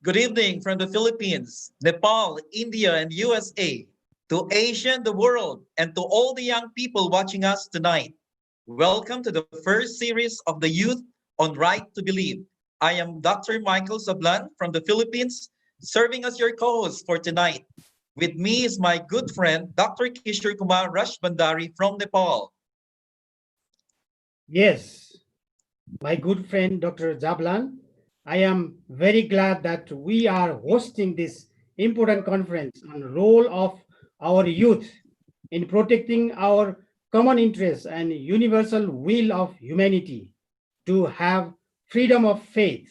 Good evening from the Philippines, Nepal, India, and USA, to Asia and the world, and to all the young people watching us tonight. Welcome to the first series of the Youth on Right to Believe. I am Dr. Michael Sablan from the Philippines, serving as your co-host for tonight. With me is my good friend, Dr. Kishore Kumar Rashbandari from Nepal. Yes, my good friend Dr. Zablan, I am very glad that we are hosting this important conference on the role of our youth in protecting our common interests and universal will of humanity to have freedom of faith.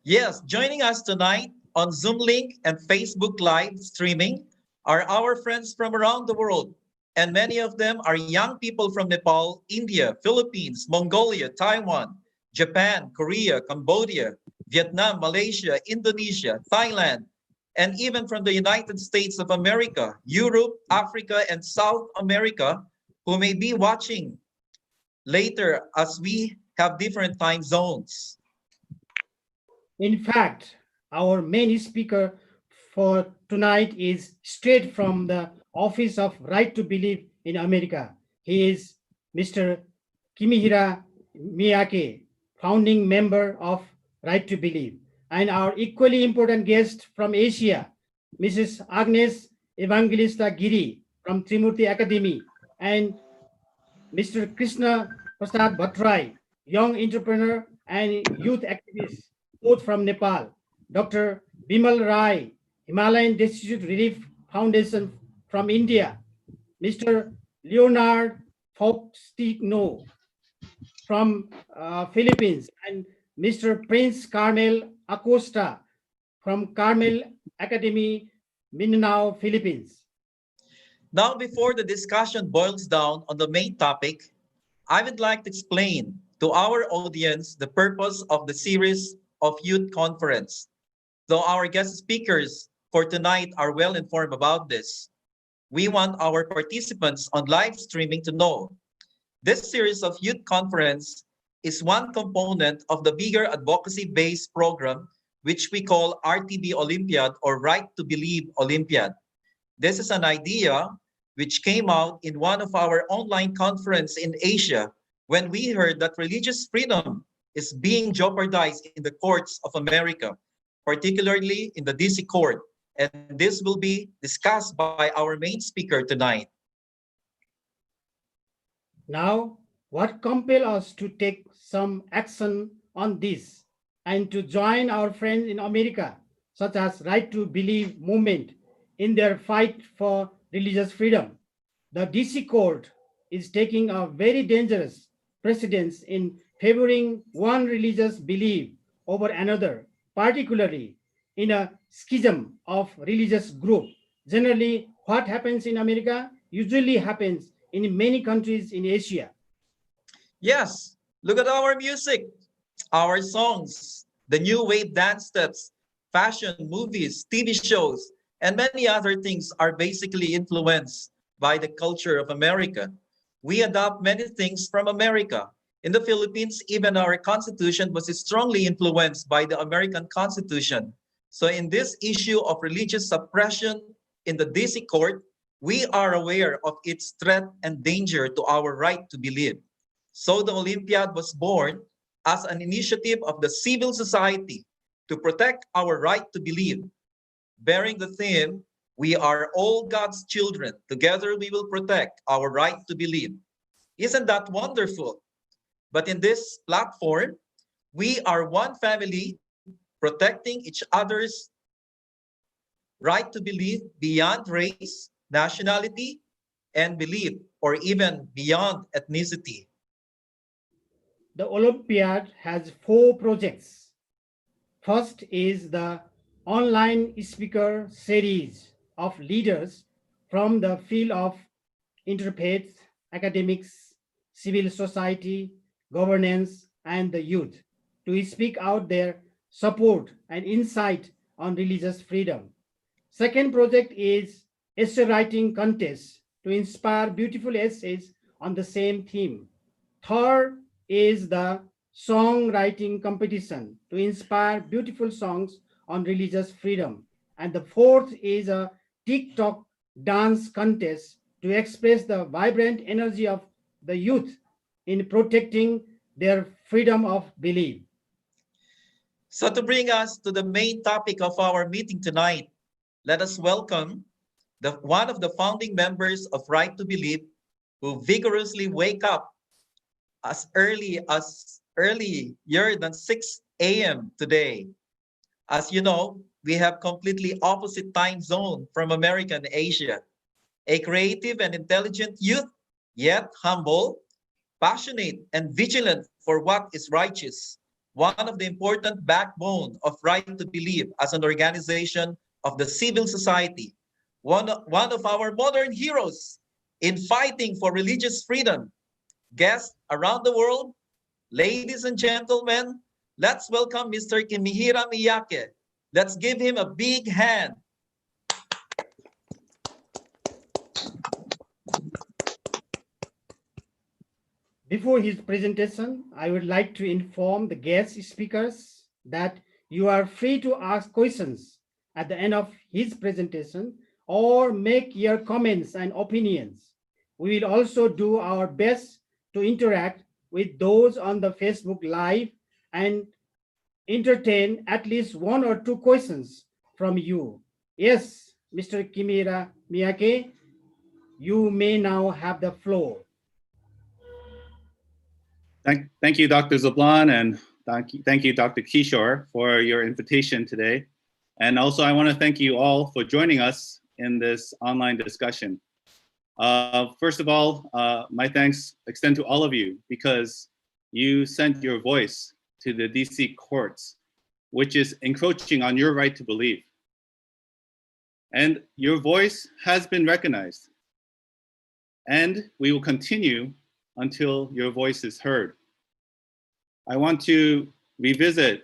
Yes, joining us tonight on Zoom link and Facebook live streaming are our friends from around the world. And many of them are young people from Nepal, India, Philippines, Mongolia, Taiwan, Japan, Korea, Cambodia, Vietnam, Malaysia, Indonesia, Thailand, and even from the United States of America, Europe, Africa, and South America, who may be watching later as we have different time zones. In fact, our main speaker for tonight is straight from the Office of Right to Believe in America. He is Mr. Kimihira Miyake, founding member of Right to Believe. And our equally important guest from Asia, Mrs. Agnes Evangelista Giri from Trimurti Academy, and Mr. Krishna Prasad Bhattrai, young entrepreneur and youth activist, both from Nepal. Dr. Bimal Rai, Himalayan Destitute Relief Foundation from India. Mr. Leonard Faustino from Philippines, and Mr. Prince Carmel Acosta from Carmel Academy, Mindanao, Philippines. Now, before the discussion boils down on the main topic, I would like to explain to our audience the purpose of the series of Youth Conference. Though our guest speakers for tonight are well informed about this, we want our participants on live streaming to know this series of Youth Conference is one component of the bigger advocacy-based program which we call RTB Olympiad or Right to Believe Olympiad. This is an idea which came out in one of our online conference in Asia when we heard that religious freedom is being jeopardized in the courts of America, particularly in the DC court. And this will be discussed by our main speaker tonight. Now, what compels us to take some action on this and to join our friends in America, such as Right to Believe movement, in their fight for religious freedom? The DC court is taking a very dangerous precedence in favoring one religious belief over another, particularly in a schism of religious group. Generally, what happens in America usually happens in many countries in Asia. Yes, look at our music, our songs, the new wave dance steps, fashion, movies, TV shows, and many other things are basically influenced by the culture of America. We adopt many things from America. In the Philippines, even our constitution was strongly influenced by the American Constitution. So in this issue of religious suppression in the DC court, we are aware of its threat and danger to our right to believe. So the Olympiad was born as an initiative of the civil society to protect our right to believe, bearing the theme, we are all God's children. Together we will protect our right to believe. Isn't that wonderful? But in this platform, we are one family protecting each other's right to believe beyond race, nationality, and belief, or even beyond ethnicity. The Olympiad has four projects. First is the online speaker series of leaders from the field of interfaith, academics, civil society, governance, and the youth to speak out their support and insight on religious freedom. Second project is essay writing contest to inspire beautiful essays on the same theme. Third is the songwriting competition to inspire beautiful songs on religious freedom. And the fourth is a TikTok dance contest to express the vibrant energy of the youth in protecting their freedom of belief. So to bring us to the main topic of our meeting tonight, let us welcome one of the founding members of Right to Believe, who vigorously wake up as earlier than 6 a.m. today. As you know, we have completely opposite time zone from America and Asia. A creative and intelligent youth, yet humble, passionate, and vigilant for what is righteous. One of the important backbone of Right to Believe as an organization of the civil society. One of our modern heroes in fighting for religious freedom. Guests around the world, ladies and gentlemen, let's welcome Mr. Kimihira Miyake. Let's give him a big hand. Before his presentation, I would like to inform the guest speakers that you are free to ask questions at the end of his presentation or make your comments and opinions. We will also do our best to interact with those on the Facebook Live and entertain at least one or two questions from you. Yes, Mr. Kimira Miyake, you may now have the floor. Thank you, Dr. Zablan, and thank you, Dr. Kishore, for your invitation today. And also, I want to thank you all for joining us in this online discussion. First of all, my thanks extend to all of you because you sent your voice to the DC courts, which is encroaching on your right to believe. And your voice has been recognized. And we will continue until your voice is heard. I want to revisit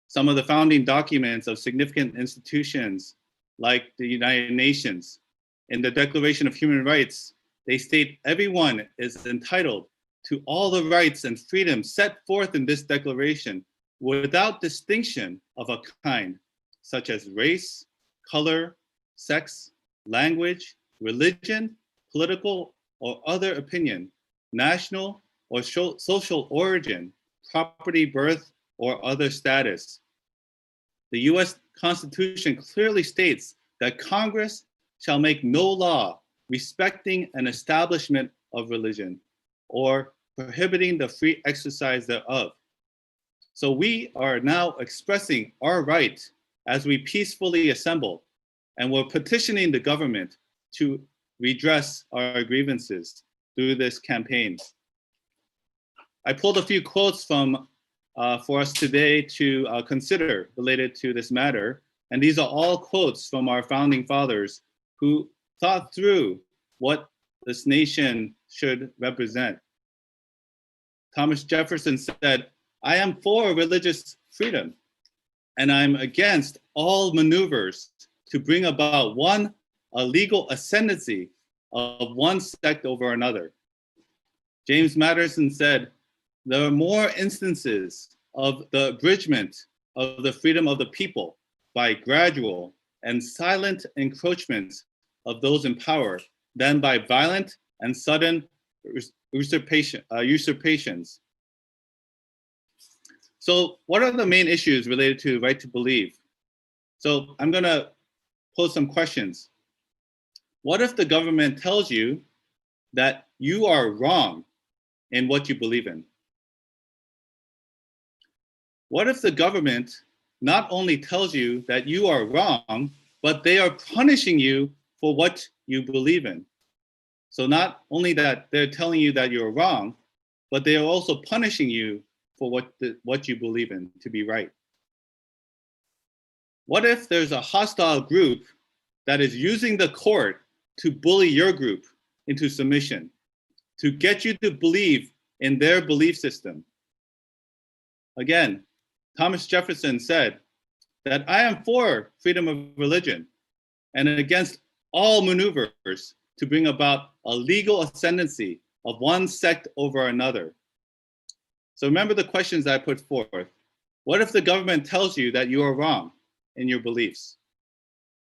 some of the founding documents of significant institutions like the United Nations. In the Declaration of Human Rights, they state everyone is entitled to all the rights and freedoms set forth in this declaration without distinction of a kind, such as race, color, sex, language, religion, political or other opinion, national or social origin, property, birth, or other status. The US Constitution clearly states that Congress shall make no law respecting an establishment of religion or prohibiting the free exercise thereof. So we are now expressing our right as we peacefully assemble, and we're petitioning the government to redress our grievances through this campaign. I pulled a few quotes from for us today to consider related to this matter, and these are all quotes from our founding fathers who thought through what this nation should represent. Thomas Jefferson said, "I am for religious freedom, and I'm against all maneuvers to bring about a legal ascendancy of one sect over another." James Madison said, "There are more instances of the abridgment of the freedom of the people by gradual and silent encroachments of those in power than by violent and sudden usurpations." So what are the main issues related to right to believe? So I'm going to pose some questions. What if the government tells you that you are wrong in what you believe in? What if the government not only tells you that you are wrong, but they are punishing you for what you believe in? So not only that they're telling you that you're wrong, but they are also punishing you for what you believe in to be right. What if there's a hostile group that is using the court to bully your group into submission, to get you to believe in their belief system? Again, Thomas Jefferson said that I am for freedom of religion and against all maneuvers to bring about a legal ascendancy of one sect over another. So remember the questions I put forth. What if the government tells you that you are wrong in your beliefs?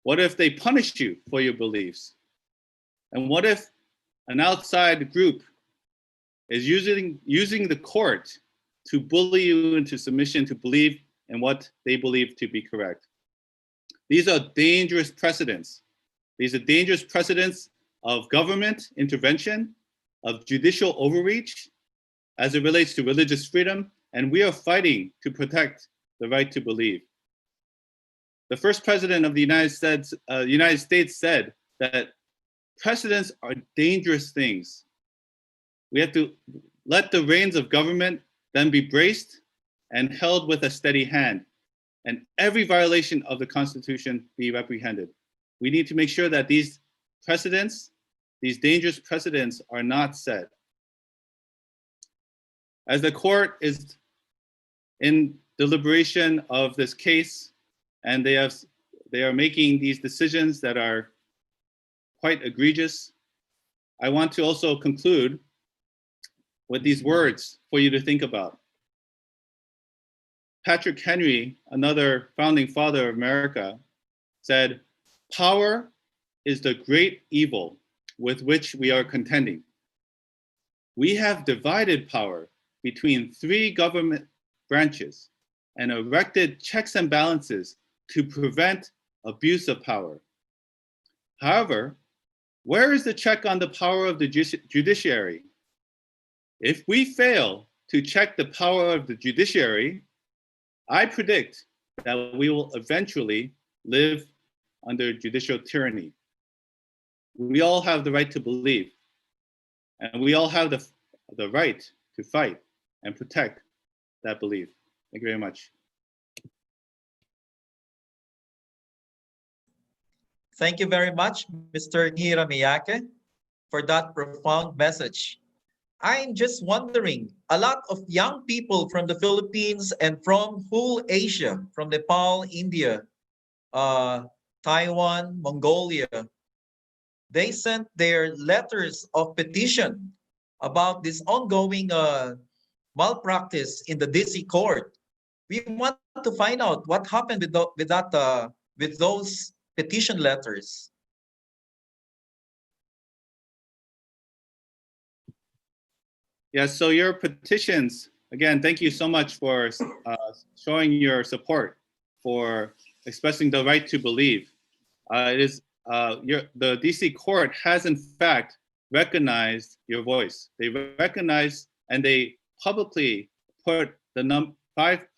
What if they punish you for your beliefs? And what if an outside group is using the court to bully you into submission to believe in what they believe to be correct? These are dangerous precedents. These are dangerous precedents of government intervention, of judicial overreach as it relates to religious freedom, and we are fighting to protect the right to believe. The first president of the United States said that precedents are dangerous things. We have to let the reins of government then be braced and held with a steady hand, and every violation of the Constitution be reprehended. We need to make sure that these precedents, these dangerous precedents, are not set. As the court is in deliberation of this case, and they are making these decisions that are quite egregious, I want to also conclude with these words for you to think about. Patrick Henry, another founding father of America, said, "Power is the great evil with which we are contending. We have divided power between three government branches and erected checks and balances to prevent abuse of power. However, where is the check on the power of the judiciary? If we fail to check the power of the judiciary, I predict that we will eventually live under judicial tyranny. We all have the right to believe, and we all have the right to fight and protect that belief." Thank you very much. Thank you very much, Mr. Nira Miyake, for that profound message. I'm just wondering, a lot of young people from the Philippines and from whole Asia, from Nepal, India, Taiwan, Mongolia, they sent their letters of petition about this ongoing malpractice in the DC court. We want to find out what happened with those petition letters. Yes, so your petitions, again, thank you so much for showing your support for expressing the right to believe. The DC court has in fact recognized your voice. They recognize and they publicly put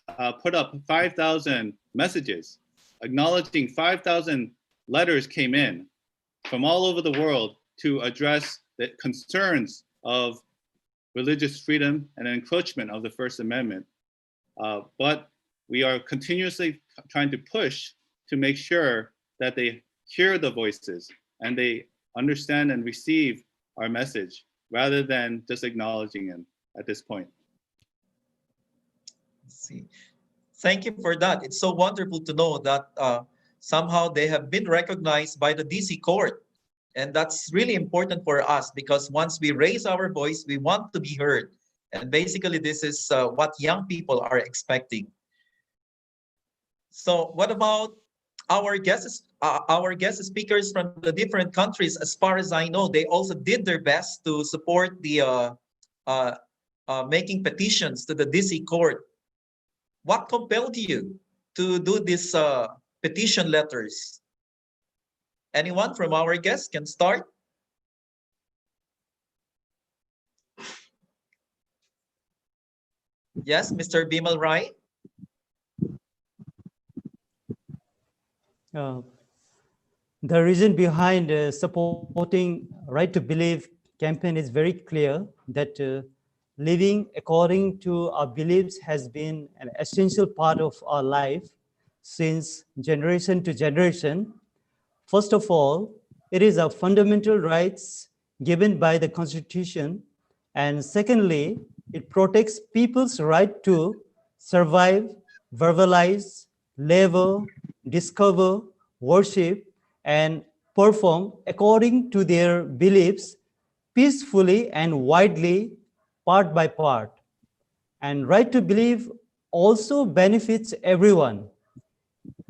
up 5,000 messages acknowledging 5,000 letters came in from all over the world to address the concerns of religious freedom and encroachment of the First Amendment. But we are continuously trying to push to make sure that they hear the voices and they understand and receive our message rather than just acknowledging it at this point. See, thank you for that. It's so wonderful to know that somehow they have been recognized by the DC court. And that's really important for us because once we raise our voice, we want to be heard. And basically, this is what young people are expecting. So what about our guest speakers from the different countries? As far as I know, they also did their best to support the making petitions to the DC court. What compelled you to do these petition letters? Anyone from our guests can start? Yes, Mr. Bimal Rai. The reason behind supporting Right to Believe campaign is very clear that living according to our beliefs has been an essential part of our life since generation to generation. First of all, it is a fundamental rights given by the Constitution. And secondly, it protects people's right to survive, verbalize, labor, discover, worship, and perform according to their beliefs peacefully and widely, part by part. And right to believe also benefits everyone.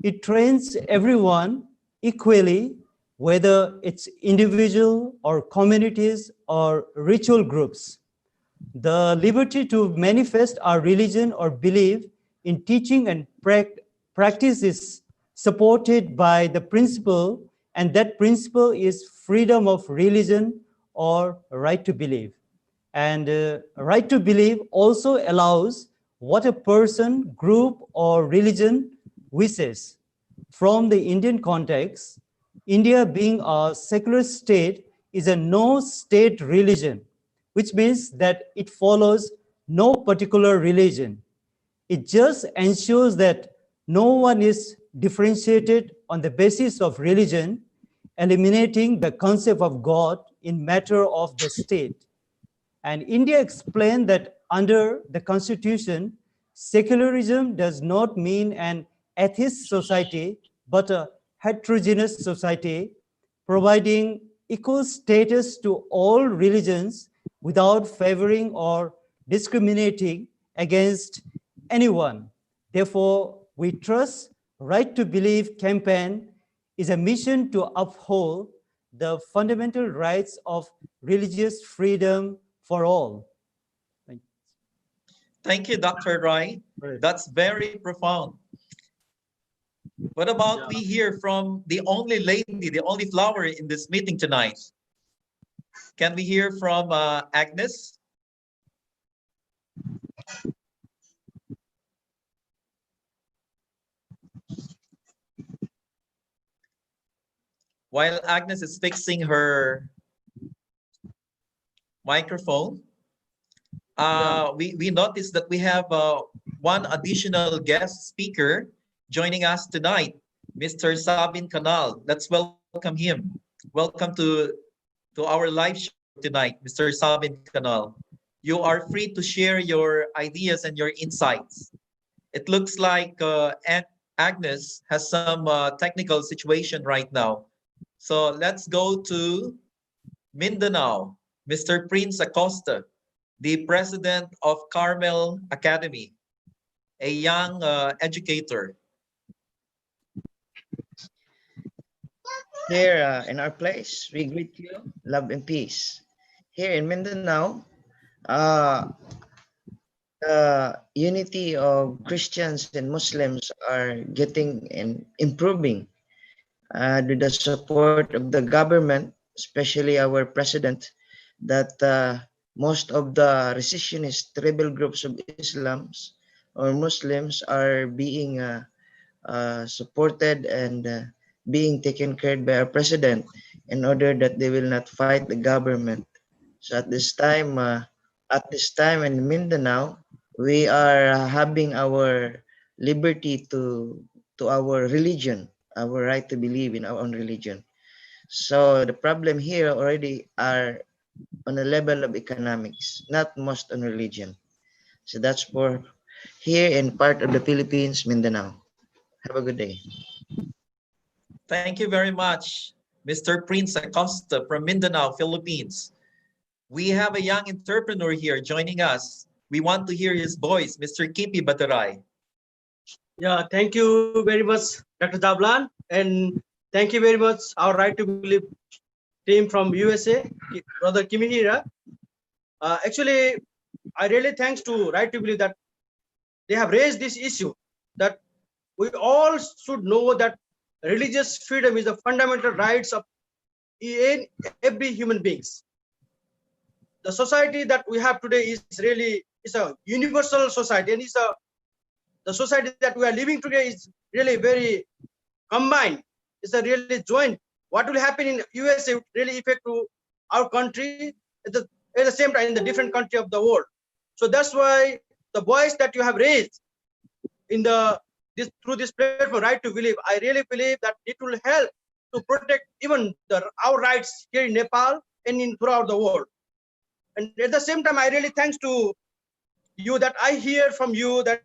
It trains everyone equally, whether it's individual or communities or ritual groups. The liberty to manifest our religion or belief in teaching and practice is supported by the principle, and that principle is freedom of religion or right to believe. And right to believe also allows what a person, group, or religion wishes. From the Indian context, India being a secular state is a no-state religion, which means that it follows no particular religion. It just ensures that no one is differentiated on the basis of religion, eliminating the concept of God in matter of the state. And India explained that under the constitution, secularism does not mean an atheist society, but a heterogeneous society, providing equal status to all religions without favoring or discriminating against anyone. Therefore, we trust Right to Believe campaign is a mission to uphold the fundamental rights of religious freedom for all. Thank you, Dr. Roy. That's very profound. What about we hear from the only lady, the only flower in this meeting tonight? Can we hear from Agnes? While Agnes is fixing her microphone, we noticed that we have one additional guest speaker joining us tonight, Mr. Sabin Canal. Let's welcome him. Welcome to our live show tonight, Mr. Sabin Canal. You are free to share your ideas and your insights. It looks like Agnes has some technical situation right now. So let's go to Mindanao, Mr. Prince Acosta, the president of Carmel Academy, a young educator. Here in our place, we greet you, love and peace. Here in Mindanao, the unity of Christians and Muslims are getting and improving with the support of the government, especially our president, that most of the resistionist rebel groups of Islams or Muslims are being supported and being taken care of by our president in order that they will not fight the government. So at this time in Mindanao, we are having our liberty to our religion, our right to believe in our own religion. So the problem here already are on the level of economics, not most on religion. So that's for here in part of the Philippines, Mindanao. Have a good day. Thank you very much, Mr. Prince Acosta from Mindanao, Philippines. We have a young entrepreneur here joining us. We want to hear his voice, Mr. Kipi Bataray. Yeah, thank you very much, Dr. Dablan, and thank you very much, our Right to Believe team from USA, Brother Kimihira. Actually, I really thanks to Right to Believe that they have raised this issue, that we all should know that religious freedom is the fundamental rights of every human beings. The society that we have today is really a universal society, and the society that we are living today is really very combined. It's a really joint. What will happen in USA will really affect to our country at the same time in the different country of the world. So that's why the voice that you have raised in through this platform, Right to Believe, I really believe that it will help to protect even our rights here in Nepal and throughout the world. And at the same time, I really thanks to you that I hear from you that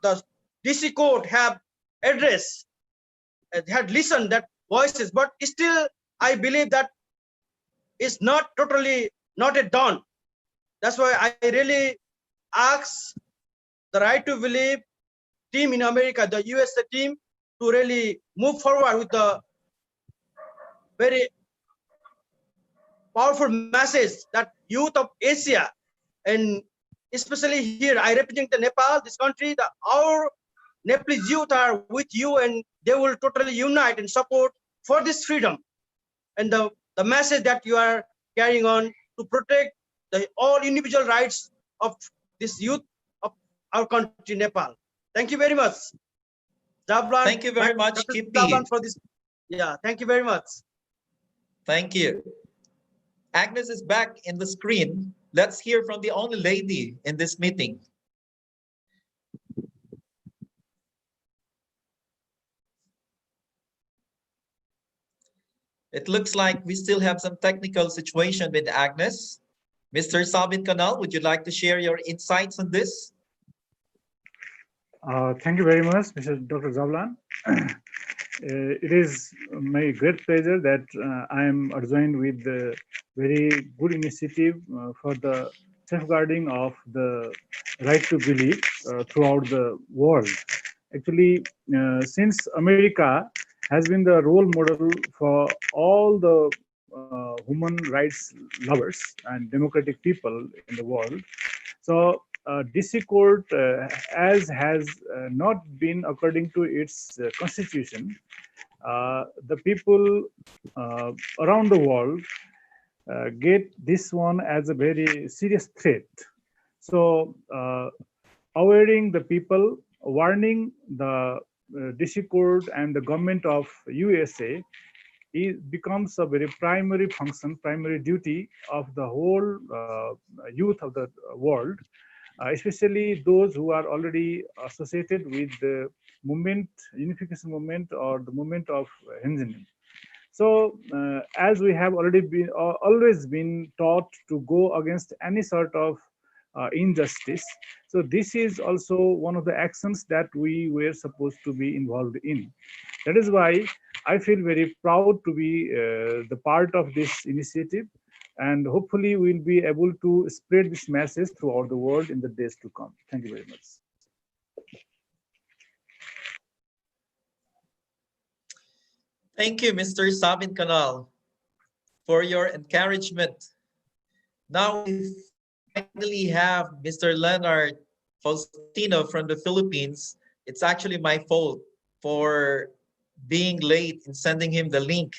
the DC court have addressed, had listened that voices, but still I believe that it's not totally not yet done. That's why I really ask the Right to Believe team in America, the USA team, to really move forward with the very powerful message that youth of Asia, and especially here, I represent the Nepal, this country, our Nepalese youth are with you, and they will totally unite and support for this freedom and the message that you are carrying on to protect the all individual rights of this youth of our country, Nepal. Thank you very much, Zablan. Thank you very much, Dr. Kippy. Zablan, for this. Yeah, thank you very much. Thank you. Agnes is back in the screen. Let's hear from the only lady in this meeting. It looks like we still have some technical situation with Agnes. Mr. Sabit Kanal, would you like to share your insights on this? Thank you very much, Mr. Dr. Zablan. It is my great pleasure that I am adjoined with the very good initiative for the safeguarding of the right to believe throughout the world. Actually, since America has been the role model for all the human rights lovers and democratic people in the world, so DC court, as has not been according to its constitution, the people around the world get this one as a very serious threat. So awareing the people, warning the DC court and the government of USA, it becomes a very primary function, primary duty of the whole youth of the world, especially those who are already associated with the movement, unification movement, or the movement of Hinduism. So, as we have already been always been taught to go against any sort of injustice, so this is also one of the actions that we were supposed to be involved in. That is why I feel very proud to be the part of this initiative, and hopefully we'll be able to spread this message throughout the world in the days to come. Thank you very much. Thank you, Mr. Sabin Kanal, for your encouragement. Now we finally have Mr. Leonard Faustino from the Philippines. It's actually my fault for being late in sending him the link.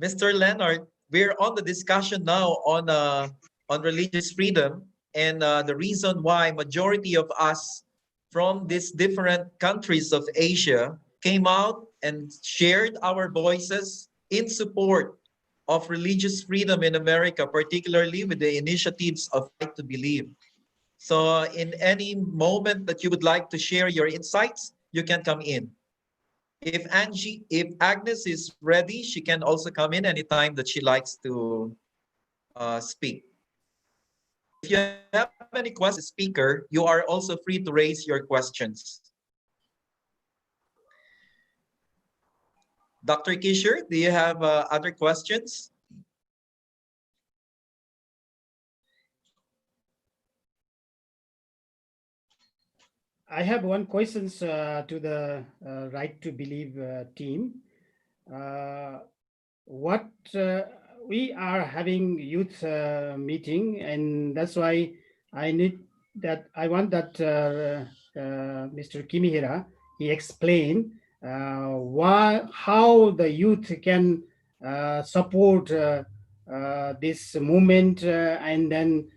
Mr. Leonard, we're on the discussion now on religious freedom, and the reason why majority of us from these different countries of Asia came out and shared our voices in support of religious freedom in America, particularly with the initiatives of Right to Believe. So in any moment that you would like to share your insights, you can come in. If Agnes is ready, she can also come in anytime that she likes to speak. If you have any questions, speaker, you are also free to raise your questions. Dr. Kishore, do you have other questions? I have one question to the Right to Believe team. What we are having youth meeting, and that's why I want that Mr. Kimihira, he explain how the youth can support this movement, and then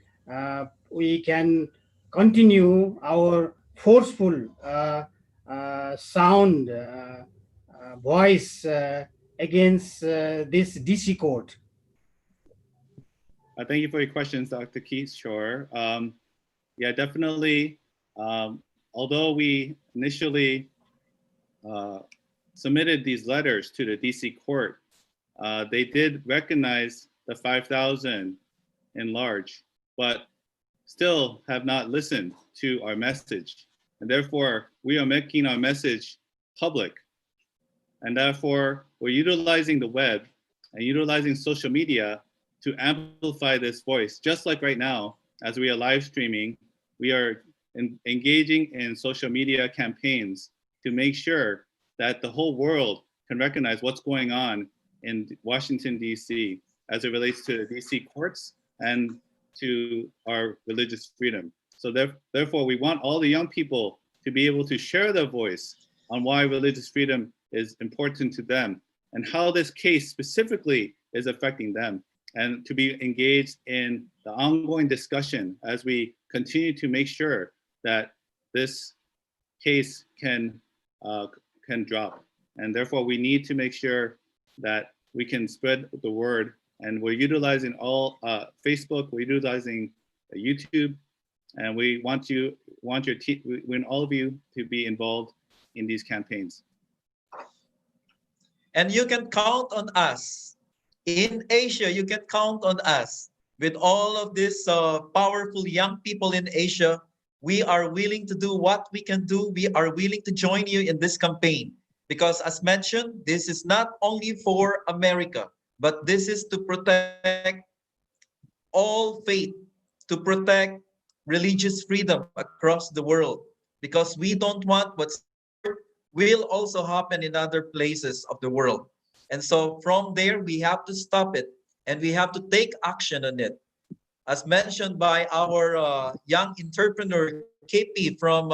we can continue our forceful sound voice against this DC court. Thank you for your questions, Dr. Kishore. Yeah, definitely. Although we initially submitted these letters to the DC court, they did recognize the 5,000 in large, but still have not listened to our message. And therefore, we are making our message public. And therefore, we're utilizing the web and utilizing social media to amplify this voice. Just like right now, as we are live streaming, we are engaging in social media campaigns to make sure that the whole world can recognize what's going on in Washington, D.C. as it relates to D.C. courts and to our religious freedom. So therefore, we want all the young people to be able to share their voice on why religious freedom is important to them and how this case specifically is affecting them, and to be engaged in the ongoing discussion as we continue to make sure that this case can drop. And therefore, we need to make sure that we can spread the word. And we're utilizing all Facebook, we're utilizing YouTube, and we want all of you to be involved in these campaigns. And you can count on us. In Asia, you can count on us. With all of these powerful young people in Asia, we are willing to do what we can do. We are willing to join you in this campaign. Because as mentioned, this is not only for America, but this is to protect all faith, to protect religious freedom across the world. Because we don't want what will also happen in other places of the world. And so from there, we have to stop it and we have to take action on it. As mentioned by our young entrepreneur, KP from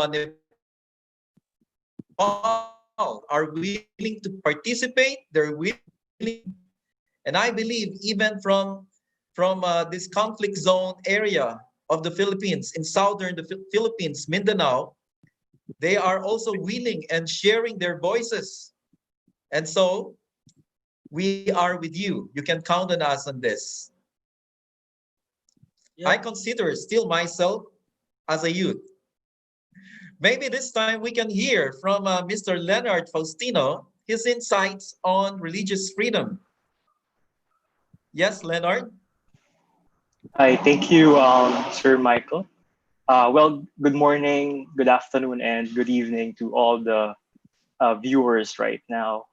Nepal, are willing to participate, they're willing, and I believe even from this conflict zone area of the Philippines, in southern the Philippines, Mindanao, they are also willing and sharing their voices. And so we are with you. You can count on us on this. Yeah. I consider still myself as a youth. Maybe this time we can hear from Mr. Leonard Faustino, his insights on religious freedom. Yes, Leonard? Hi, thank you, Sir Michael. Well, good morning, good afternoon, and good evening to all the viewers right now.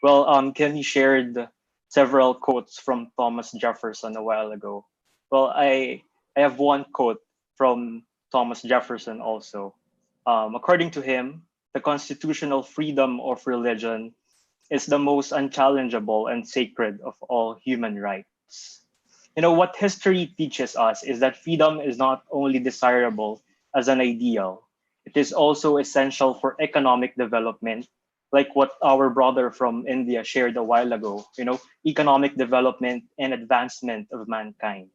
Well, Kenny shared several quotes from Thomas Jefferson a while ago. Well, I have one quote from Thomas Jefferson also. According to him, the constitutional freedom of religion is the most unchallengeable and sacred of all human rights. You know, what history teaches us is that freedom is not only desirable as an ideal, it is also essential for economic development, like what our brother from India shared a while ago, economic development and advancement of mankind.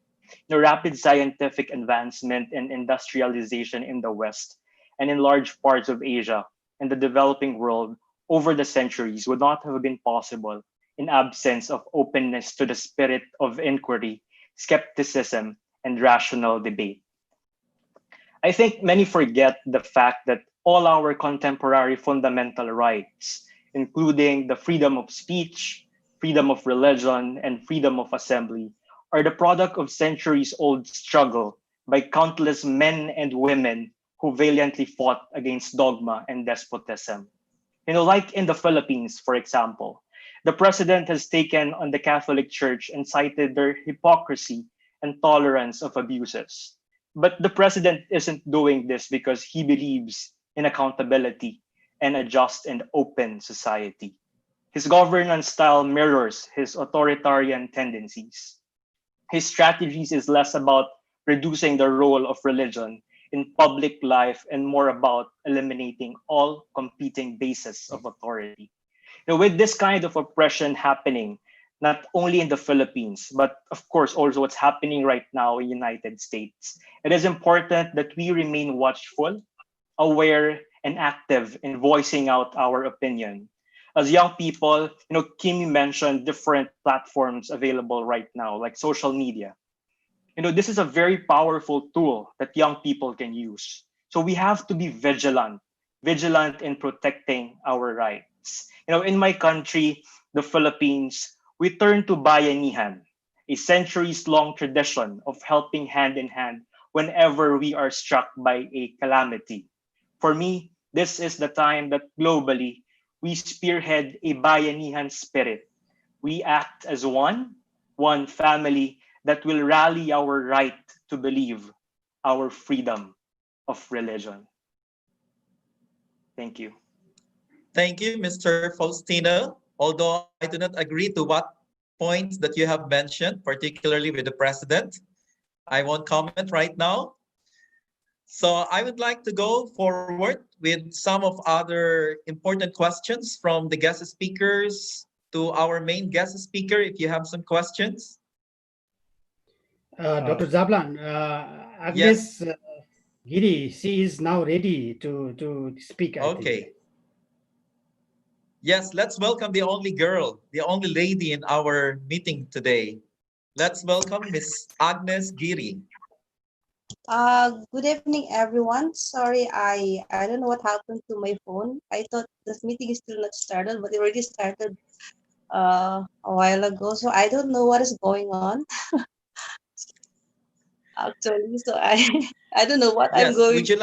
Rapid scientific advancement and industrialization in the West and in large parts of Asia and the developing world over the centuries would not have been possible in absence of openness to the spirit of inquiry, skepticism, and rational debate. I think many forget the fact that all our contemporary fundamental rights, including the freedom of speech, freedom of religion, and freedom of assembly, are the product of centuries-old struggle by countless men and women who valiantly fought against dogma and despotism. Like in the Philippines, for example, the president has taken on the Catholic Church and cited their hypocrisy and tolerance of abuses. But the president isn't doing this because he believes in accountability and a just and open society. His governance style mirrors his authoritarian tendencies. His strategies is less about reducing the role of religion in public life and more about eliminating all competing bases of authority. With this kind of oppression happening, not only in the Philippines, but of course also what's happening right now in the United States, it is important that we remain watchful, aware, and active in voicing out our opinion. As young people, Kimi mentioned different platforms available right now, like social media. This is a very powerful tool that young people can use. So we have to be vigilant in protecting our rights. In my country, the Philippines, we turn to bayanihan, a centuries-long tradition of helping hand in hand whenever we are struck by a calamity. For me, this is the time that globally we spearhead a bayanihan spirit. We act as one family that will rally our right to believe, our freedom of religion. Thank you. Thank you, Mr. Faustino. Although I do not agree to what points that you have mentioned, particularly with the president, I won't comment right now. So I would like to go forward with some of other important questions from the guest speakers to our main guest speaker, if you have some questions. Dr. Zablan, Yes. Agnes Giri, she is now ready to speak, I think. Okay. Yes, let's welcome the only girl, the only lady in our meeting today. Let's welcome Miss Agnes Giri. Good evening, everyone. Sorry, I don't know what happened to my phone. I thought this meeting is still not started, but it already started a while ago. So I don't know what is going on actually. So I I don't know what I'm Yes, going to say.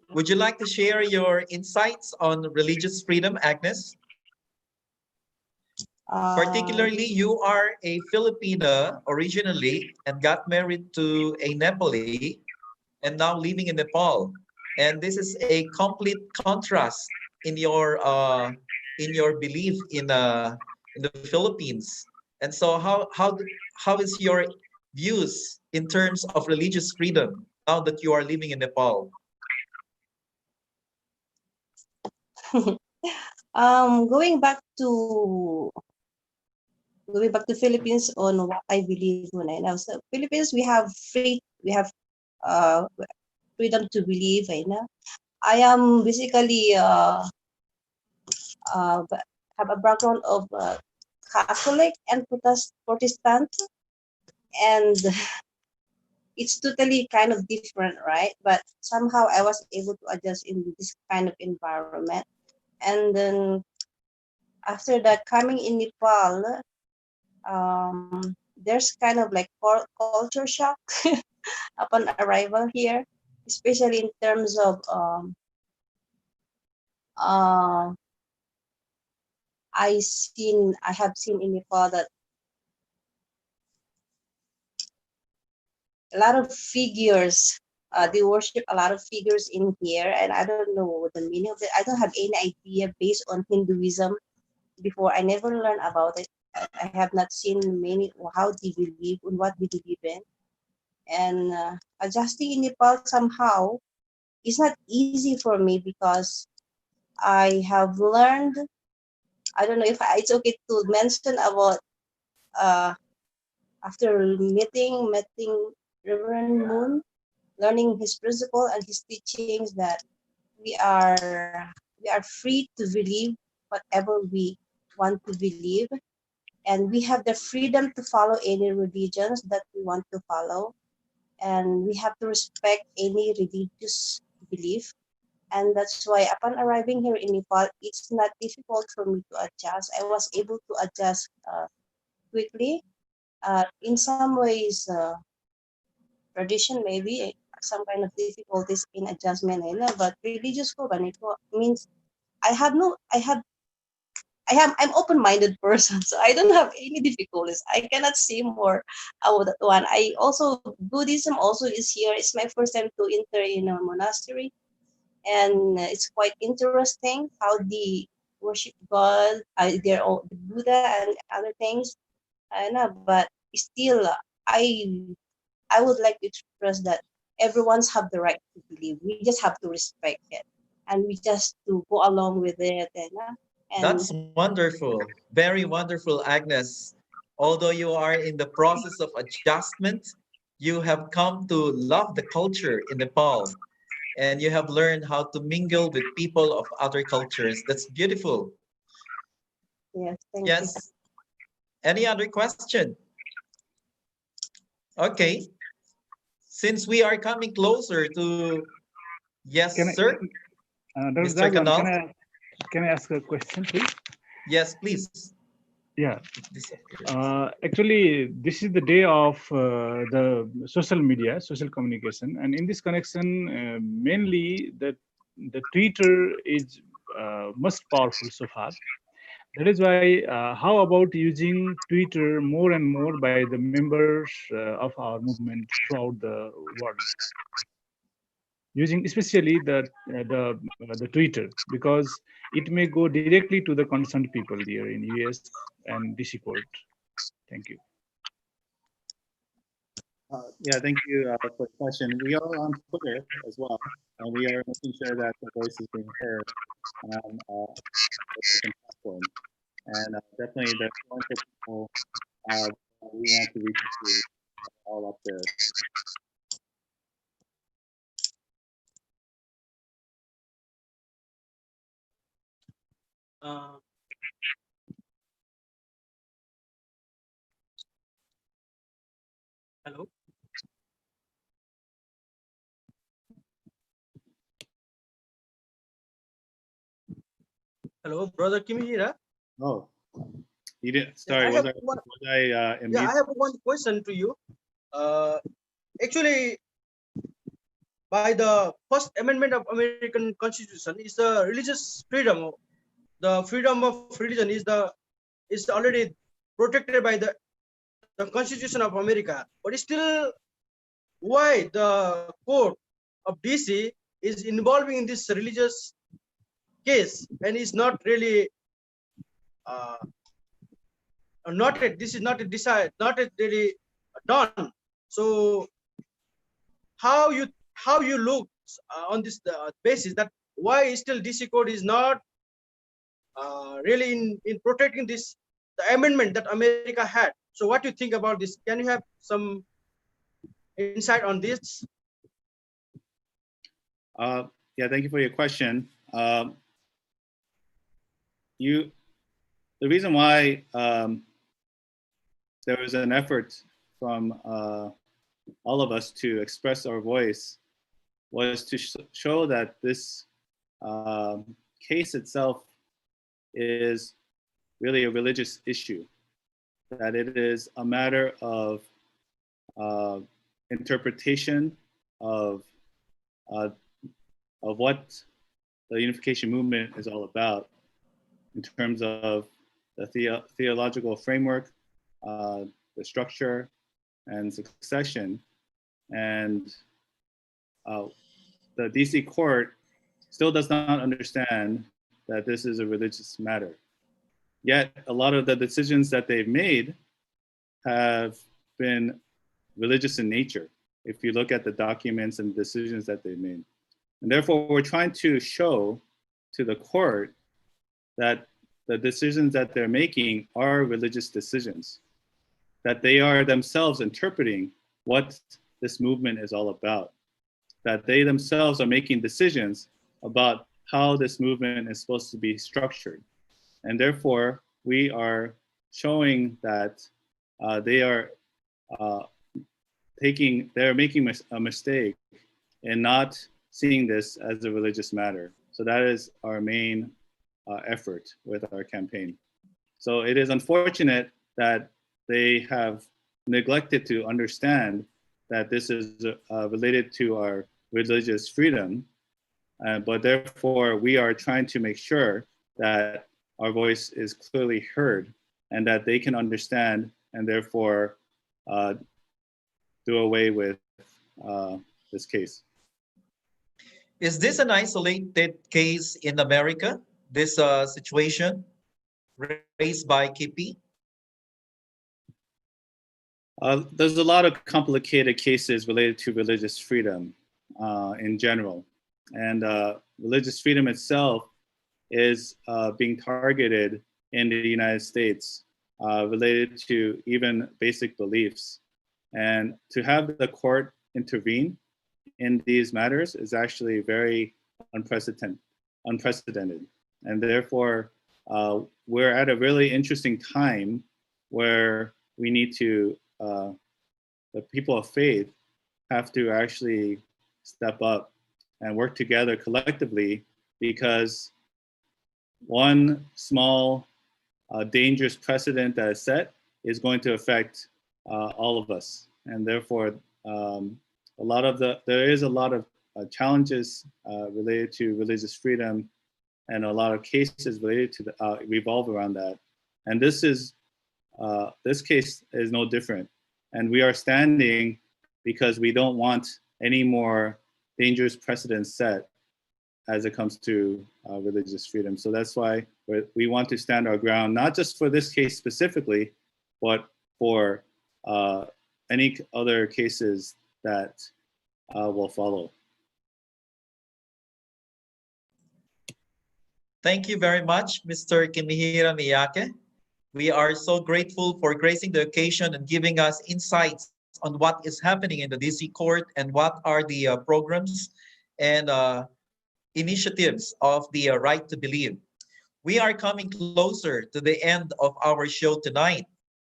would you like to share your insights on religious freedom, Agnes? Uh, Particularly, you are a Filipina originally and got married to a Nepali and now living in Nepal. And this is a complete contrast in your belief in the Philippines. And so how is your views in terms of religious freedom now that you are living in Nepal? Going back to Philippines on what I believe when I know. So Philippines, we have uh freedom to believe. I know. I am basically have a background of Catholic and Protestant, and it's totally kind of different, right? But somehow I was able to adjust in this kind of environment. And then after that, coming in Nepal, there's kind of like culture shock upon arrival here, especially in terms of uh, I have seen in Nepal that a lot of figures. They worship a lot of figures in here, and I don't know the meaning of it. I don't have any idea based on Hinduism. Before, I never learned about it. I have not seen many how they believe and what they believe in. And adjusting in Nepal somehow is not easy for me because I have learned. I don't know if it's okay to mention about uh, after meeting Reverend Moon, learning his principle and his teachings that we are free to believe whatever we want to believe, and we have the freedom to follow any religions that we want to follow, and we have to respect any religious belief. And that's why upon arriving here in Nepal, it's not difficult for me to adjust. I was able to adjust quickly. In some ways, tradition maybe some kind of difficulties in adjustment, I know, but religious ko ba nito means I have no, I'm open-minded person, so I don't have any difficulties. I cannot say more about that one. I also Buddhism also is here. It's my first time to enter in a monastery, and it's quite interesting how they worship God, their own Buddha and other things. I know, but still, I would like to express that everyone's have the right to believe. We just have to respect it, and we just to go along with it, and That's wonderful. Very wonderful, Agnes. Although you are in the process of adjustment, you have come to love the culture in Nepal and you have learned how to mingle with people of other cultures. That's beautiful. yes, thank you. Yes. Any other question? Okay. Since we are coming closer to, yes, Can I, sir, Dr. Mr. Zablan, Kanal. can I ask a question, please? Yes, please. Yeah. It disappears. Actually, this is the day of the social media, social communication, and in this connection, mainly the Twitter is most powerful so far. That is why, how about using Twitter more and more by the members of our movement throughout the world? Using especially the Twitter, because it may go directly to the concerned people there in US and DC court. Thank you. Yeah, thank you for the question. We are on Twitter as well, and we are making sure that the voice is being heard on the different platforms. And definitely the influential people we want to reach to all up there. Uh, Hello. Hello, brother Kimihira. Oh, you didn't. Yeah, Sorry, I have one. was I in Yeah, mute? I have one question to you. Actually, by the First Amendment of American Constitution, is the religious freedom, the freedom of religion is already protected by the Constitution of America. But still, why the court of DC is involving in this religious case and is not really uh, not yet, this is not decided, not yet really done. So how you look on this basis that why still DC code is not really in protecting this the amendment that America had. So what do you think about this? Can you have some insight on this? Yeah, thank you for your question. The reason why there was an effort from all of us to express our voice was to show that this case itself is really a religious issue, that it is a matter of interpretation of what the unification movement is all about in terms of the theological framework, the structure, and succession. And the DC court still does not understand that this is a religious matter. Yet a lot of the decisions that they've made have been religious in nature, if you look at the documents and decisions that they've made. And therefore, we're trying to show to the court that the decisions that they're making are religious decisions, that they are themselves interpreting what this movement is all about, that they themselves are making decisions about how this movement is supposed to be structured. And therefore, we are showing that they are they're making a mistake in not seeing this as a religious matter. So that is our main effort with our campaign. So it is unfortunate that they have neglected to understand that this is related to our religious freedom, but therefore we are trying to make sure that our voice is clearly heard and that they can understand and therefore do away with this case. Is this an isolated case in America, this situation raised by Kippy? There's a lot of complicated cases related to religious freedom in general. And religious freedom itself is being targeted in the United States related to even basic beliefs. And to have the court intervene in these matters is actually very unprecedented. And therefore, we're at a really interesting time where we need to, the people of faith have to actually step up and work together collectively, because one small dangerous precedent that is set is going to affect all of us. And therefore, there is a lot of challenges related to religious freedom and a lot of cases related to the, revolve around that. And this case is no different. And we are standing because we don't want any more dangerous precedents set as it comes to religious freedom. So that's why we want to stand our ground, not just for this case specifically, but for any other cases that will follow. Thank you very much, Mr. Kimihira Miyake. We are so grateful for gracing the occasion and giving us insights on what is happening in the DC court and what are the programs and initiatives of the right to believe. We are coming closer to the end of our show tonight,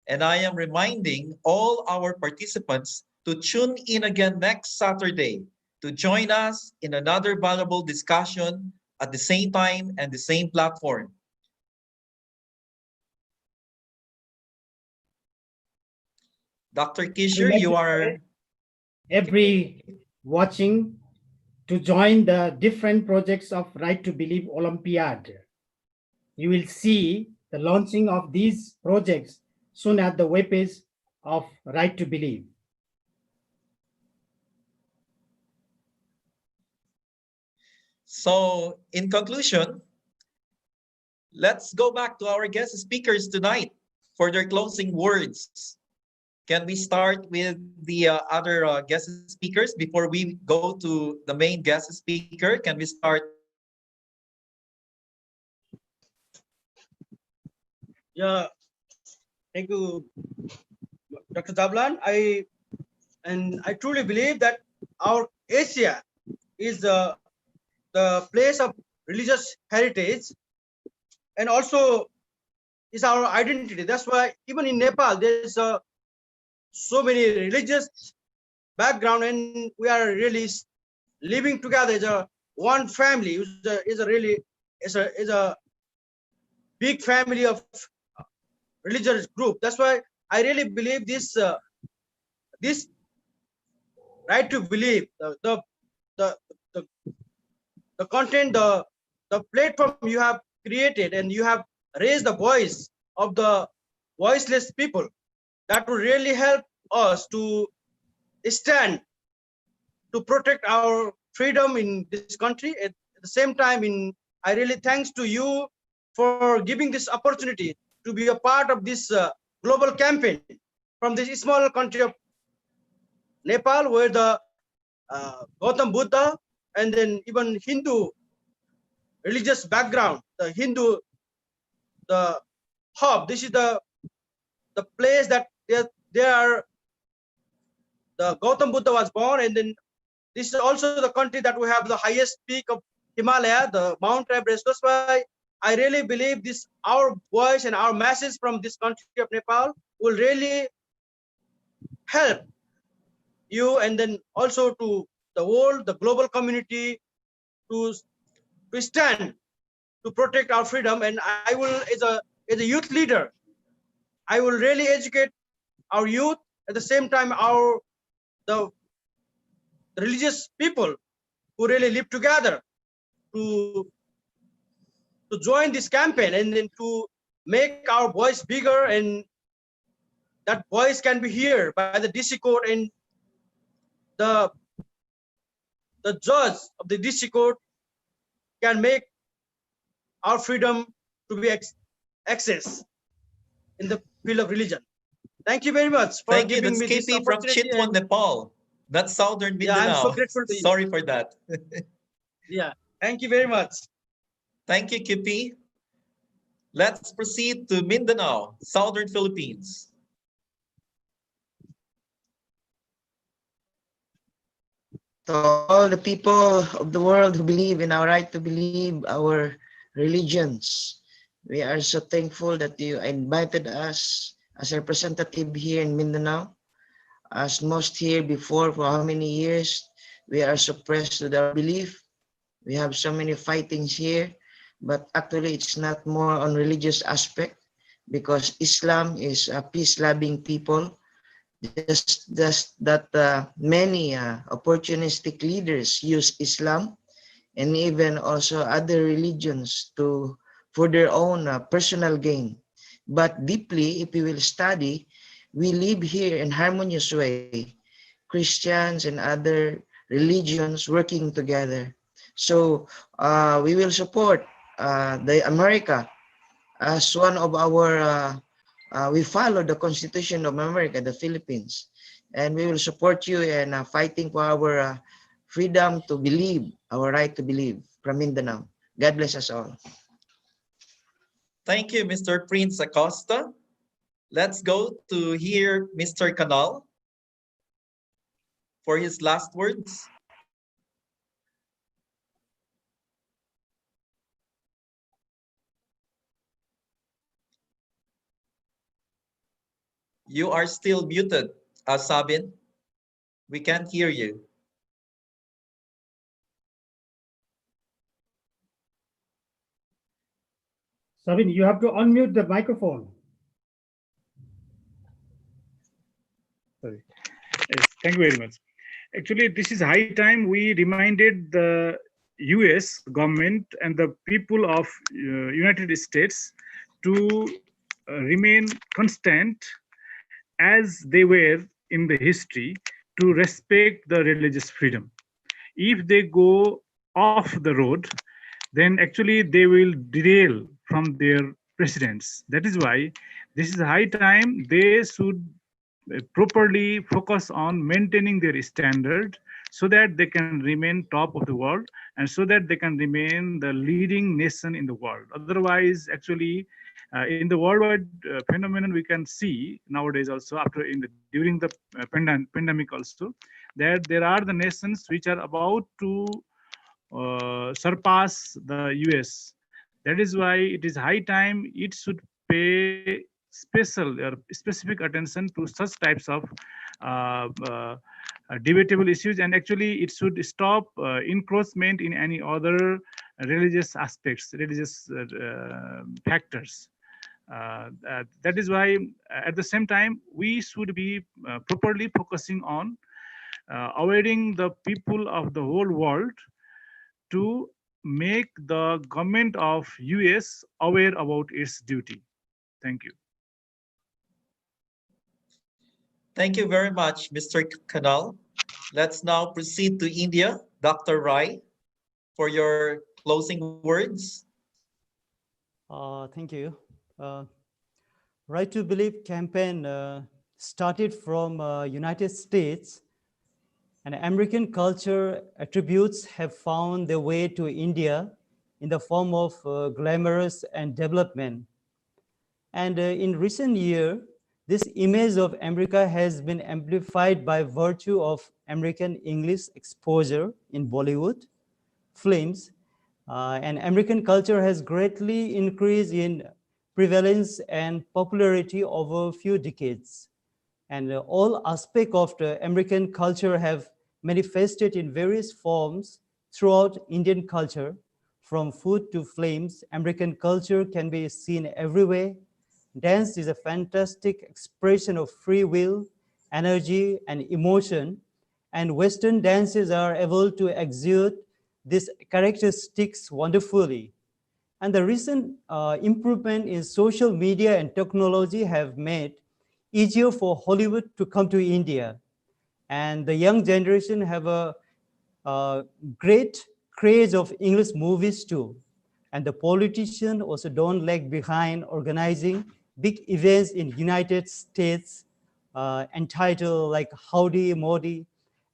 and I am reminding all our participants to tune in again next Saturday to join us in another valuable discussion at the same time and the same platform. Dr. Kisher, you are every watching to join the different projects of Right to Believe Olympiad. You will see the launching of these projects soon at the webpage of Right to Believe. So, in conclusion, let's go back to our guest speakers tonight for their closing words. Can we start with the other guest speakers before we go to the main guest speaker? Can we start? Yeah, thank you, Dr. Dablan. I truly believe that our Asia is the place of religious heritage and also is our identity. That's why even in Nepal there's so many religious background, and we are really living together as a one family. Is a big family of religious group. That's why I really believe this this right to believe the content, the platform you have created, and you have raised the voice of the voiceless people. That will really help us to stand to protect our freedom in this country. At the same time, I really thanks to you for giving this opportunity to be a part of this global campaign from this small country of Nepal, where the Gautam Buddha and then even Hindu religious background, the Hindu, the hub. This is the place that they are. The Gautam Buddha was born, and then this is also the country that we have the highest peak of Himalaya, the Mount Everest. That's why I really believe this, our voice and our message from this country of Nepal will really help you, and then also to the world, the global community, to stand to protect our freedom. And I will, as a youth leader, I will really educate our youth. At the same time, the religious people who really live together to join this campaign, and then to make our voice bigger, and that voice can be heard by the DC court, and the judge of the DC court can make our freedom to be access in the field of religion. Thank you very much for Thank you. giving That's me this KP from opportunity. Chitwan, Nepal. That's southern Yeah, Mindanao. I'm so grateful to you. Sorry for that. Yeah, thank you very much. Thank you, KP. Let's proceed to Mindanao, southern Philippines. To all the people of the world who believe in our right to believe our religions, we are so thankful that you invited us as a representative here in Mindanao. As most here before, for how many years, we are suppressed to their belief. We have so many fightings here, but actually it's not more on religious aspect, because Islam is a peace-loving people. Just that many opportunistic leaders use Islam, and even also other religions for their own personal gain. But deeply, if we will study, we live here in harmonious way. Christians and other religions working together. So we will support the America as one of our, we follow the Constitution of America, the Philippines, and we will support you in fighting for our freedom to believe, our right to believe from Mindanao. God bless us all. Thank you, Mr. Prince Acosta. Let's go to hear Mr. Canal for his last words. You are still muted, Sabin. We can't hear you. Sabin, you have to unmute the microphone. Sorry. Yes, thank you very much. Actually, this is high time we reminded the US government and the people of United States to remain constant as they were in the history, to respect the religious freedom. If they go off the road, then actually they will derail from their precedents. That is why this is high time they should properly focus on maintaining their standard so that they can remain top of the world and so that they can remain the leading nation in the world. Otherwise, actually, in the worldwide phenomenon, we can see nowadays also after during the pandemic also that there are the nations which are about to surpass the US. That is why it is high time it should pay special or specific attention to such types of uh, uh, debatable issues, and actually it should stop encroachment in any other religious aspects, religious factors. That is why at the same time we should be properly focusing on awaiting the people of the whole world to make the government of US aware about its duty. Thank you. Thank you very much, Mr. Canal. Let's now proceed to India. Dr. Rai, for your closing words. Thank you. Right to Believe campaign started from United States, and American culture attributes have found their way to India in the form of glamorous and development. And in recent years, this image of America has been amplified by virtue of American English exposure in Bollywood films, and American culture has greatly increased in prevalence and popularity over a few decades. And all aspects of the American culture have manifested in various forms throughout Indian culture. From food to films, American culture can be seen everywhere. Dance is a fantastic expression of free will, energy, and emotion, and Western dances are able to exude these characteristics wonderfully. And the recent improvement in social media and technology have made easier for Hollywood to come to India. And the young generation have a great craze of English movies too. And the politicians also don't lag behind organizing big events in United States entitled like Howdy Modi.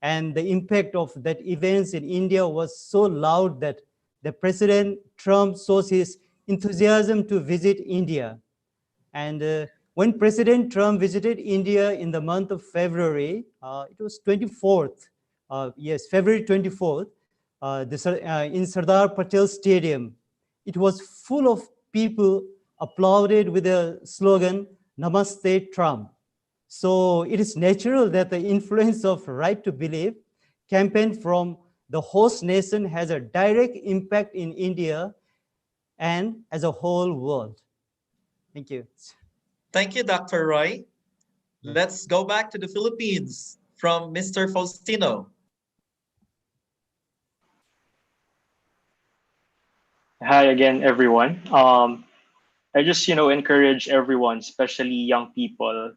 And the impact of that events in India was so loud that the President Trump shows his enthusiasm to visit India. And when President Trump visited India in the month of February, it was 24th, yes, February 24th, in Sardar Patel Stadium. It was full of people applauded with the slogan, Namaste Trump. So it is natural that the influence of Right to Believe campaign from the host nation has a direct impact in India and as a whole world. Thank you. Thank you, Dr. Rai. Let's go back to the Philippines from Mr. Faustino. Hi again, everyone. I just, encourage everyone, especially young people,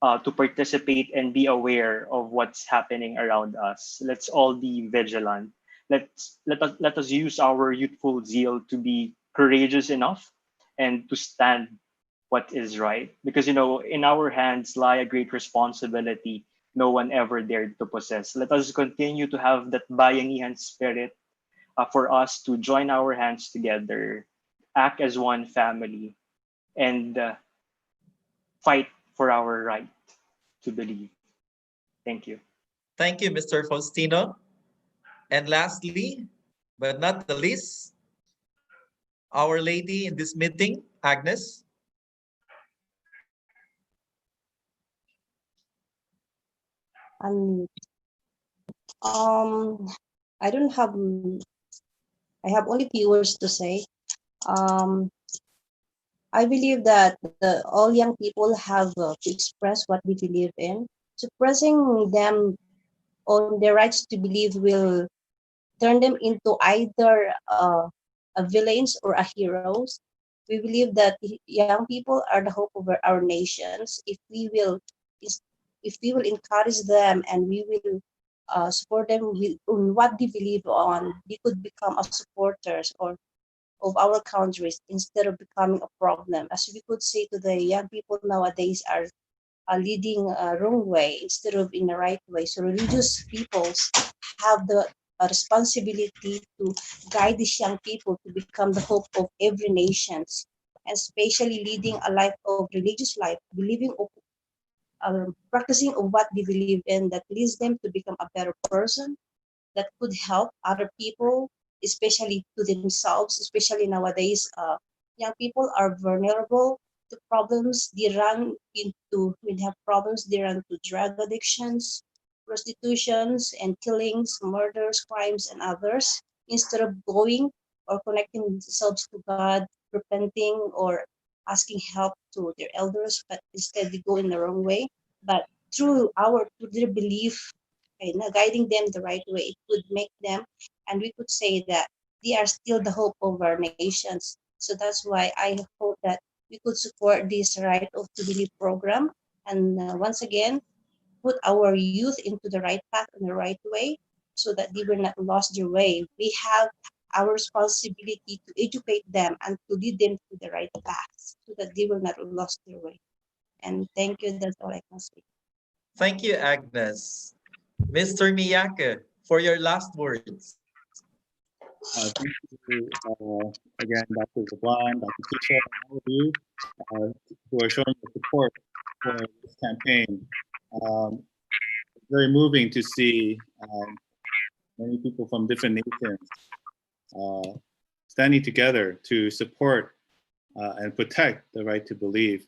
to participate and be aware of what's happening around us. Let's all be vigilant. Let us use our youthful zeal to be courageous enough and to stand what is right. Because in our hands lie a great responsibility no one ever dared to possess. Let us continue to have that bayanihan spirit for us to join our hands together, act as one family, and fight for our right to believe. Thank you. Thank you, Mr. Faustino. And lastly, but not the least, our lady in this meeting, Agnes. Um, um, I don't have. I have only few words to say. Um, I believe that all young people have to express what they believe in. Suppressing them on their rights to believe will turn them into either a villains or a heroes. We believe that young people are the hope of our nations. If we will encourage them and we will support them with on what they believe on, they could become a supporters or of our countries instead of becoming a problem. As we could say to the young people nowadays are leading a wrong way instead of in the right way. So religious peoples have the responsibility to guide these young people to become the hope of every nation, and especially leading a life of religious life, believing of practicing of what they believe in that leads them to become a better person that could help other people, especially to themselves, especially nowadays. Young people are vulnerable to problems. They run into, when they have problems, they run to drug addictions, prostitutions, and killings, murders, crimes, and others. Instead of going or connecting themselves to God, repenting, or asking help to their elders, but instead they go in the wrong way. But through their belief, okay, now guiding them the right way, it would make them, and we could say that they are still the hope of our nations. So that's why I hope that we could support this right of to believe program, and once again put our youth into the right path and the right way, so that they will not lost their way. We have our responsibility to educate them and to lead them to the right path, so that they will not lost their way. And thank you. That's all I can say. Thank you, Agnes. Mr. Miyake, for your last words. Thank you again, Dr. Zablan, Dr. Kisha, and all of you who are showing your support for this campaign. Very moving to see many people from different nations standing together to support and protect the right to believe.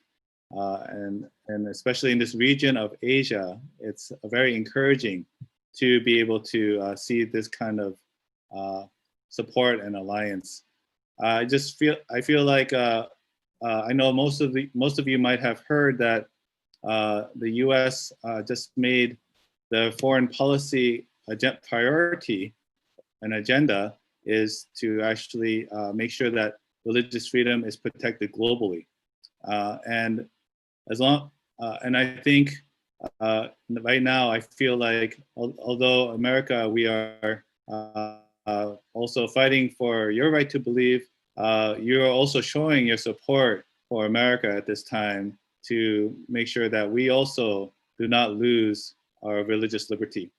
And especially in this region of Asia, it's very encouraging to be able to see this kind of support and alliance. I feel like I know most of you might have heard that the U.S. Just made the foreign policy priority and agenda is to actually make sure that religious freedom is protected globally. And as long, and I think right now I feel like although America, we are also fighting for your right to believe, you're also showing your support for America at this time to make sure that we also do not lose our religious liberty.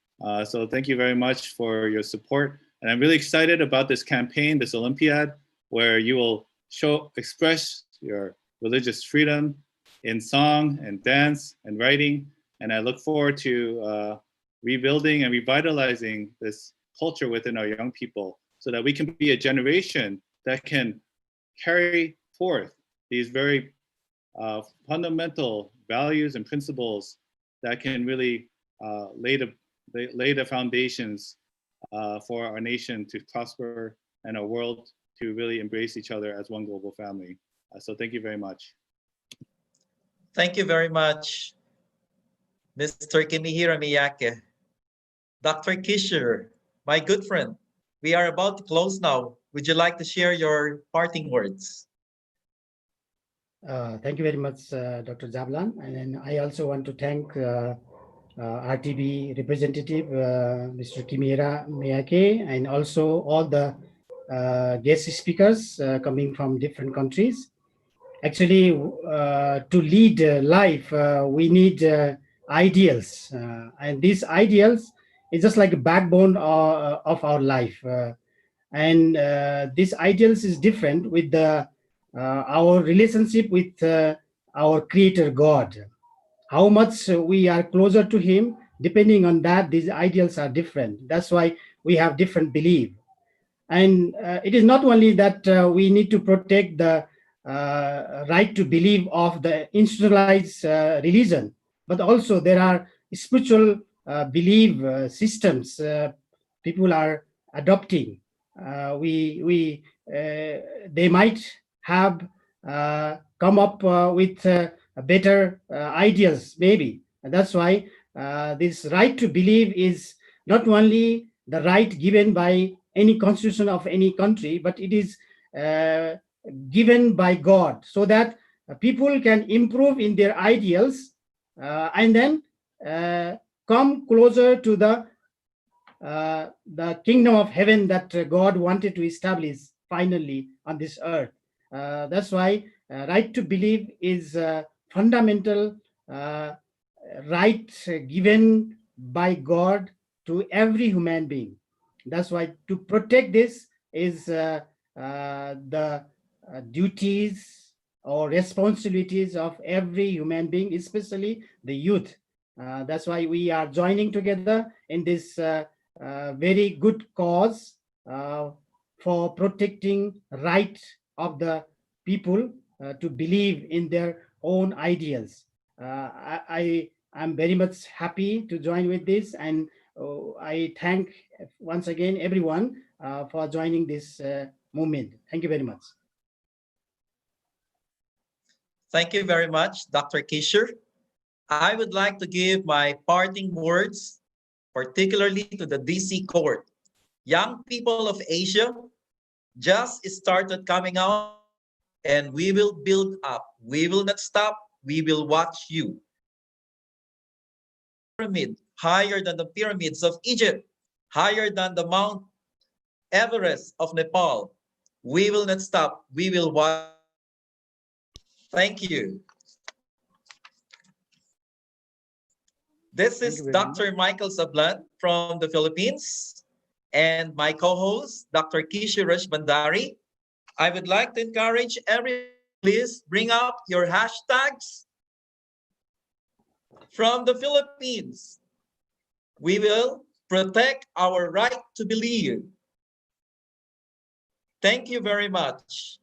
So thank you very much for your support. And I'm really excited about this campaign, this Olympiad, where you will express your religious freedom in song and dance and writing. And I look forward to rebuilding and revitalizing this culture within our young people so that we can be a generation that can carry forth these very fundamental values and principles that can really lay the foundations for our nation to prosper and our world to really embrace each other as one global family. So thank you very much. Thank you very much, Mr. Kimihira Miyake. Dr. Kisher, my good friend, we are about to close now. would you like to share your parting words? Thank you very much, Dr. Zablan. And then I also want to thank RTB representative, Mr. Kimira Miyake, and also all the guest speakers coming from different countries. Actually, to lead life, we need ideals. And these ideals is just like a backbone of our life. And this ideals is different with our relationship with our creator God. How much we are closer to him, depending on that, these ideals are different. That's why we have different belief. And it is not only that we need to protect the right to believe of the institutionalized religion, but also there are spiritual belief systems people are adopting. They might have come up with better ideas, maybe. And that's why this right to believe is not only the right given by any constitution of any country, but it is given by God, so that people can improve in their ideals and then come closer to the kingdom of heaven that God wanted to establish finally on this earth. That's why right to believe is fundamental right given by God to every human being. That's why to protect this is the duties or responsibilities of every human being, especially the youth. That's why we are joining together in this very good cause for protecting right of the people to believe in their own ideals. I am very much happy to join with this, and I thank once again everyone for joining this movement. Thank you very much. Thank you very much, Dr. Kisher. I would like to give my parting words, particularly to the DC court. Young people of Asia just started coming out, and we will build up. We will not stop. We will watch you. Pyramid higher than the pyramids of Egypt, higher than the Mount Everest of Nepal. We will not stop. We will watch. Thank you. This Thank is you very Dr. Michael Sablan from the Philippines and my co-host, Dr. Kishirash Bandari. I would like to encourage everyone, please bring up your hashtags from the Philippines. We will protect our right to believe. Thank you very much.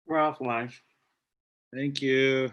We're offline. Thank you.